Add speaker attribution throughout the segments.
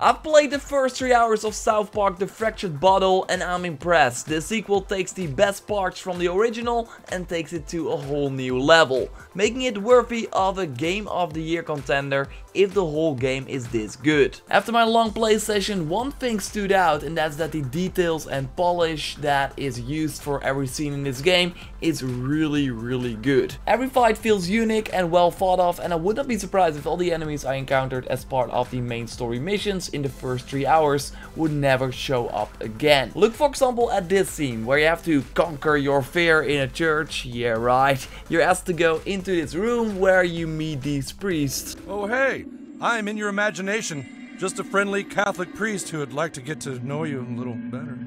Speaker 1: I've played the first 3 hours of South Park The Fractured Bottle and I'm impressed. This sequel takes the best parts from the original and takes it to a whole new level, making it worthy of a Game of the Year contender if the whole game is this good. After my long play session, one thing stood out, and that's that the details and polish that is used for every scene in this game is really good. Every fight feels unique and well thought of, and I would not be surprised if all the enemies I encountered as part of the main story missions in the first 3 hours would never show up again. Look for example at this scene where you have to conquer your fear in a church. Yeah, right. You're asked to go into this room where you meet these priests.
Speaker 2: Oh hey, I'm in your imagination. Just a friendly Catholic priest who would like to get to know you a little better.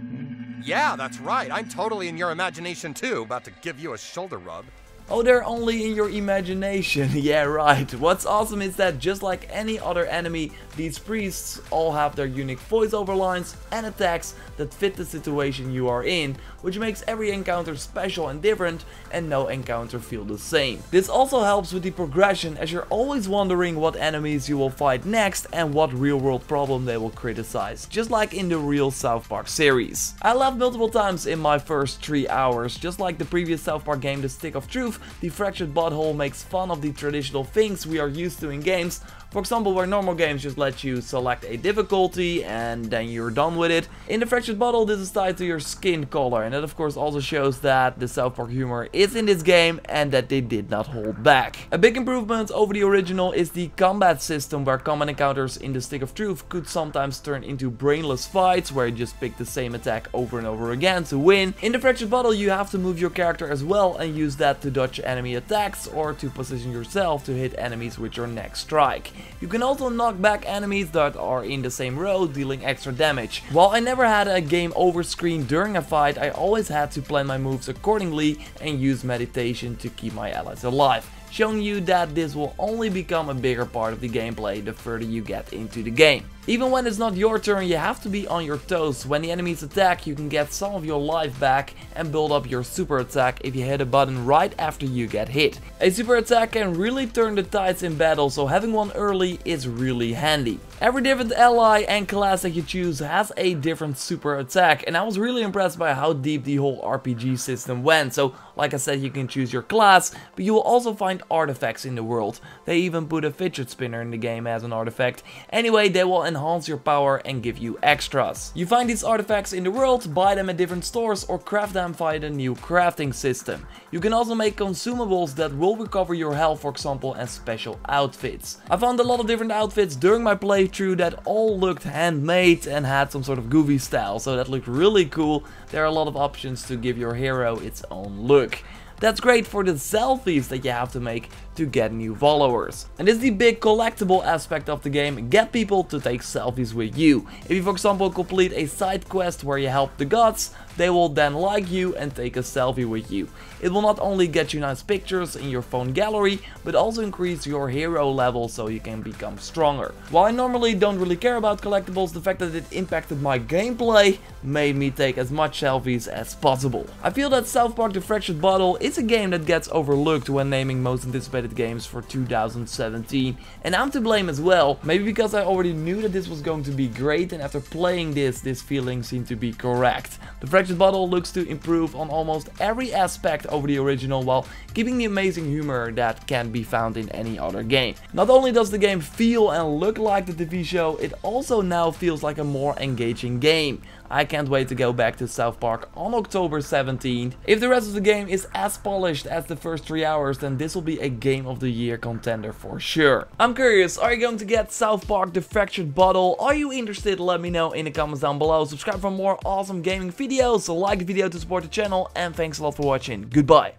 Speaker 3: Yeah, that's right. I'm totally in your imagination too, about to give you a shoulder rub.
Speaker 1: Oh, they're only in your imagination. Yeah, right. What's awesome is that just like any other enemy, these priests all have their unique voiceover lines and attacks that fit the situation you are in, which makes every encounter special and different, and no encounter feel the same. This also helps with the progression, as you're always wondering what enemies you will fight next and what real world problem they will criticize, just like in the real South Park series. I laughed multiple times in my first 3 hours, just like the previous South Park game The Stick of Truth. The Fractured Butthole makes fun of the traditional things we are used to in games. For example, where normal games just let you select a difficulty and then you're done with it. In the Fractured Bottle, this is tied to your skin color, and that of course also shows that the South Park humor is in this game and that they did not hold back. A big improvement over the original is the combat system, where combat encounters in the Stick of Truth could sometimes turn into brainless fights where you just pick the same attack over and over again to win. In the Fractured Bottle, you have to move your character as well and use that to dodge enemy attacks or to position yourself to hit enemies with your next strike. You can also knock back enemies that are in the same row, dealing extra damage. While I never had a game over screen during a fight, I always had to plan my moves accordingly and use meditation to keep my allies alive, showing you that this will only become a bigger part of the gameplay the further you get into the game. Even when it's not your turn, you have to be on your toes. When the enemies attack, you can get some of your life back and build up your super attack if you hit a button right after you get hit. A super attack can really turn the tides in battle, so having one early is really handy. Every different ally and class that you choose has a different super attack, and I was really impressed by how deep the whole RPG system went. So like I said, you can choose your class, but you will also find artifacts in the world. They even put a fidget spinner in the game as an artifact. Anyway, they will enhance your power and give you extras. You find these artifacts in the world, buy them at different stores, or craft them via the new crafting system. You can also make consumables that will recover your health, for example, and special outfits. I found a lot of different outfits during my playthrough that all looked handmade and had some sort of goofy style, so that looked really cool. There are a lot of options to give your hero its own look. That's great for the selfies that you have to make to get new followers. And this is the big collectible aspect of the game: get people to take selfies with you. If you for example complete a side quest where you help the gods, they will then like you and take a selfie with you. It will not only get you nice pictures in your phone gallery, but also increase your hero level so you can become stronger. While I normally don't really care about collectibles, the fact that it impacted my gameplay made me take as much selfies as possible. I feel that South Park The Fractured Bottle is a game that gets overlooked when naming most anticipated games for 2017, and I'm to blame as well. Maybe because I already knew that this was going to be great, and after playing this feeling seemed to be correct. The Fractured Bottle looks to improve on almost every aspect over the original while keeping the amazing humor that can't be found in any other game. Not only does the game feel and look like the TV show, it also now feels like a more engaging game. I can't wait to go back to South Park on October 17th. If the rest of the game is as polished as the first 3 hours, then this will be a Game of the Year contender for sure. I'm curious, are you going to get South Park The Fractured Bottle? Are you interested? Let me know in the comments down below. Subscribe for more awesome gaming videos, like the video to support the channel, and thanks a lot for watching. Goodbye.